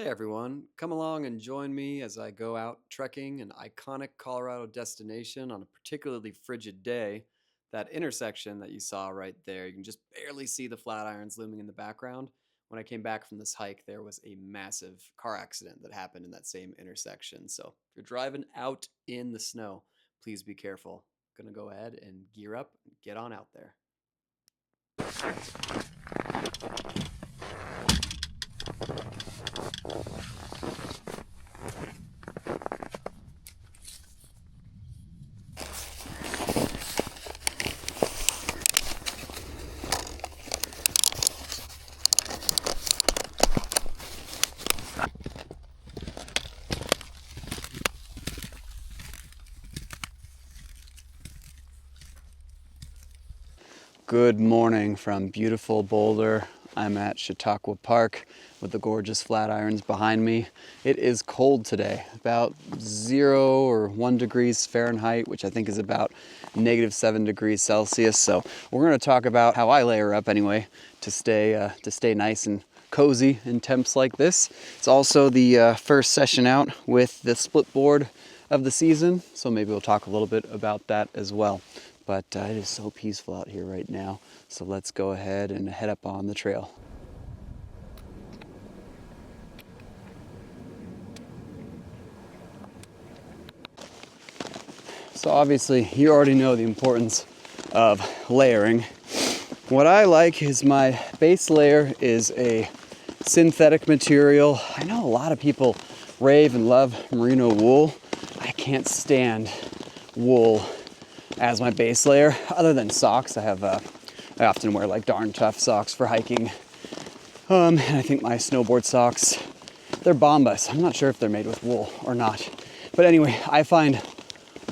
Hey everyone, come along and join me as I go out trekking an iconic Colorado destination on a particularly frigid day. That intersection that you saw right there, you can just barely see the Flatirons looming in the background. When I came back from this hike, there was a massive car accident that happened in that same intersection. So if you're driving out in the snow, please be careful. I'm gonna go ahead and gear up and get on out there. Good morning from beautiful Boulder. I'm at Chataqua Park with the gorgeous Flatirons behind me. It is cold today, about 0 or 1 degrees Fahrenheit, which I think is about -7 degrees Celsius. So we're going to talk about how I layer up anyway to stay nice and cozy in temps like this. It's also the first session out with the split board of the season, so maybe we'll talk a little bit about that as well. But it is so peaceful out here right now. So let's go ahead and head up on the trail. So obviously you already know the importance of layering. What I like is my base layer is a synthetic material. I know a lot of people rave and love merino wool. I can't stand wool as my base layer, other than socks. I often wear like darn tough socks for hiking. And I think my snowboard socks, they're Bombas. I'm not sure if they're made with wool or not. But anyway, I find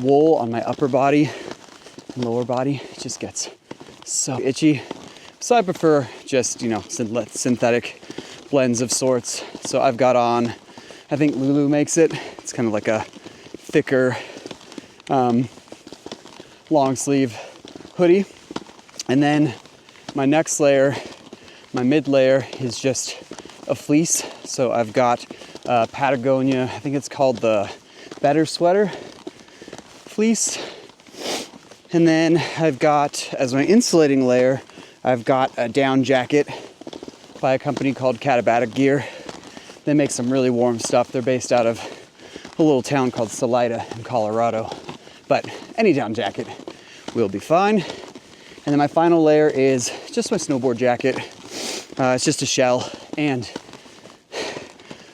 wool on my upper body and lower body just gets so itchy. So I prefer just, synthetic blends of sorts. So I've got on, I think Lulu makes it. It's kind of like a thicker, long sleeve hoodie. And then my next layer, my mid layer, is just a fleece. So I've got Patagonia, I think it's called the Better Sweater fleece. And then I've got, as my insulating layer, I've got a down jacket by a company called Katabatic Gear. They make some really warm stuff. They're based out of a little town called Salida in Colorado. But any down jacket will be fine. And then my final layer is just my snowboard jacket. It's just a shell, and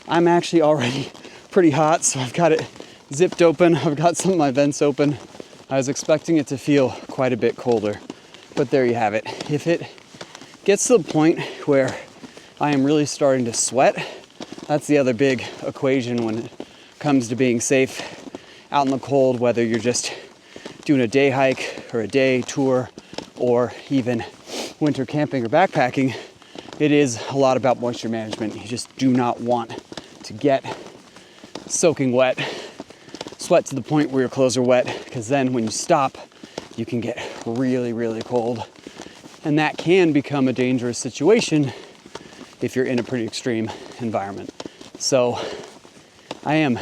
I'm actually already pretty hot, so I've got it zipped open. I've got some of my vents open. I was expecting it to feel quite a bit colder, but there you have it. If it gets to the point where I am really starting to sweat, that's the other big equation when it comes to being safe out in the cold, whether you're just doing a day hike or a day tour or even winter camping or backpacking. It is a lot about moisture management. You just do not want to get soaking wet, sweat to the point where your clothes are wet, because then when you stop, you can get really, really cold. And that can become a dangerous situation if you're in a pretty extreme environment. So I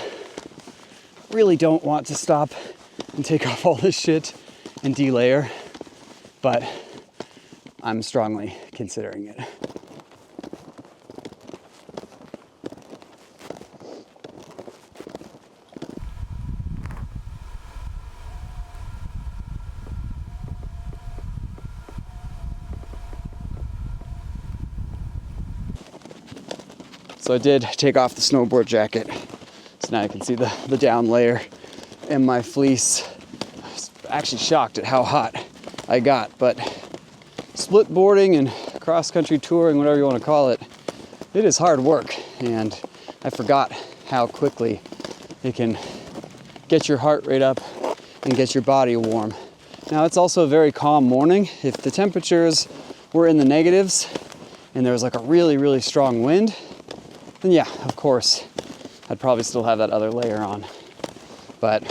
really don't want to stop and take off all this shit and delayer, but I'm strongly considering it. So I did take off the snowboard jacket. So now you can see the down layer and my fleece. I was actually shocked at how hot I got, but split boarding and cross-country touring, whatever you want to call it, it is hard work, and I forgot how quickly it can get your heart rate up and get your body warm. Now, it's also a very calm morning. If the temperatures were in the negatives and there was like a really, really strong wind, then yeah, of course, I'd probably still have that other layer on. But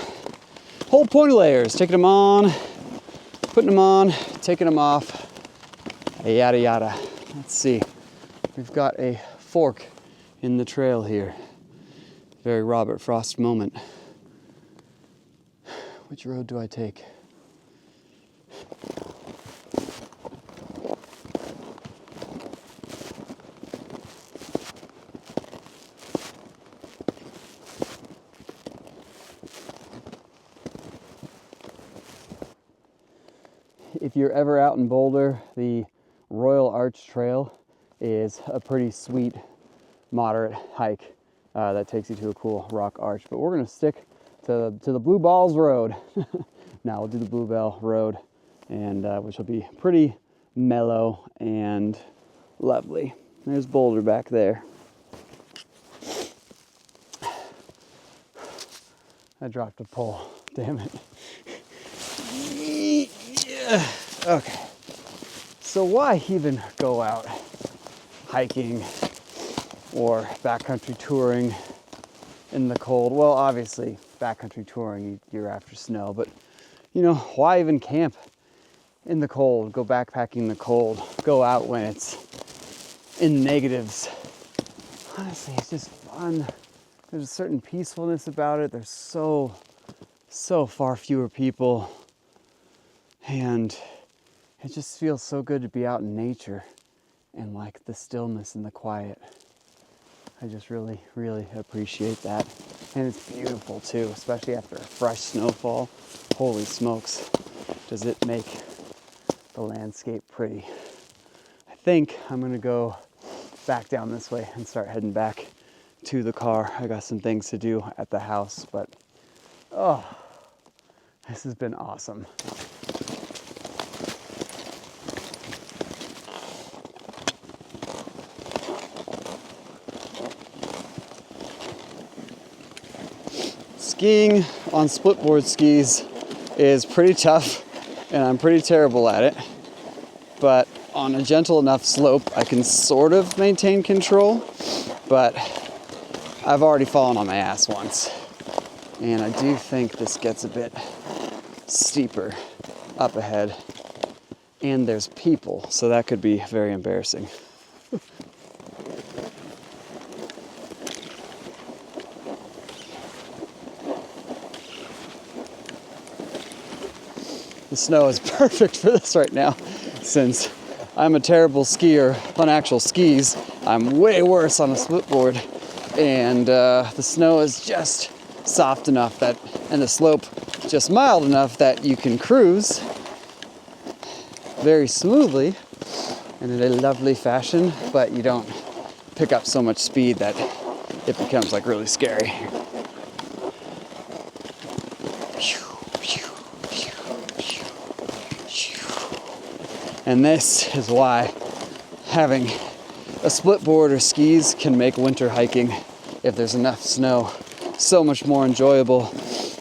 whole point of layers, taking them on, putting them on, taking them off, yada yada. Let's see, we've got a fork in the trail here. Very Robert Frost moment. Which road do I take? If you're ever out in Boulder, the Royal Arch Trail is a pretty sweet, moderate hike that takes you to a cool rock arch. But we're gonna stick to the Blue Balls Road. Now we'll do the Bluebell Road, and which will be pretty mellow and lovely. There's Boulder back there. I dropped a pole, damn it. Yeah. Okay, so why even go out hiking or backcountry touring in the cold? Well, obviously backcountry touring, you're after snow, but you know, why even camp in the cold, go backpacking in the cold, go out when it's in negatives? Honestly, it's just fun. There's a certain peacefulness about it. There's so far fewer people, and it just feels so good to be out in nature and like the stillness and the quiet. I just really appreciate that. And it's beautiful too, especially after a fresh snowfall. Holy smokes, does it make the landscape pretty. I think I'm gonna go back down this way and start heading back to the car. I got some things to do at the house, but oh, this has been awesome. Skiing on splitboard skis is pretty tough, and I'm pretty terrible at it. But on a gentle enough slope, I can sort of maintain control, but I've already fallen on my ass once. And I do think this gets a bit steeper up ahead. And there's people, so that could be very embarrassing. The snow is perfect for this right now, since I'm a terrible skier on actual skis. I'm way worse on a splitboard, and the snow is just soft enough that, and the slope just mild enough that you can cruise very smoothly and in a lovely fashion, but you don't pick up so much speed that it becomes like really scary. And this is why having a splitboard or skis can make winter hiking, if there's enough snow, so much more enjoyable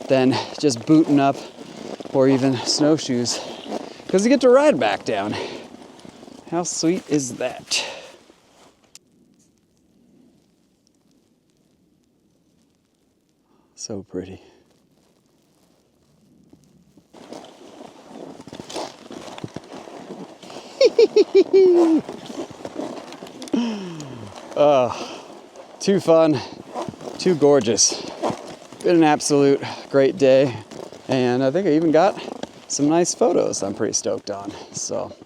than just booting up or even snowshoes, because you get to ride back down. How sweet is that? So pretty. Too fun, too gorgeous. Been an absolute great day, and I think I even got some nice photos I'm pretty stoked on. So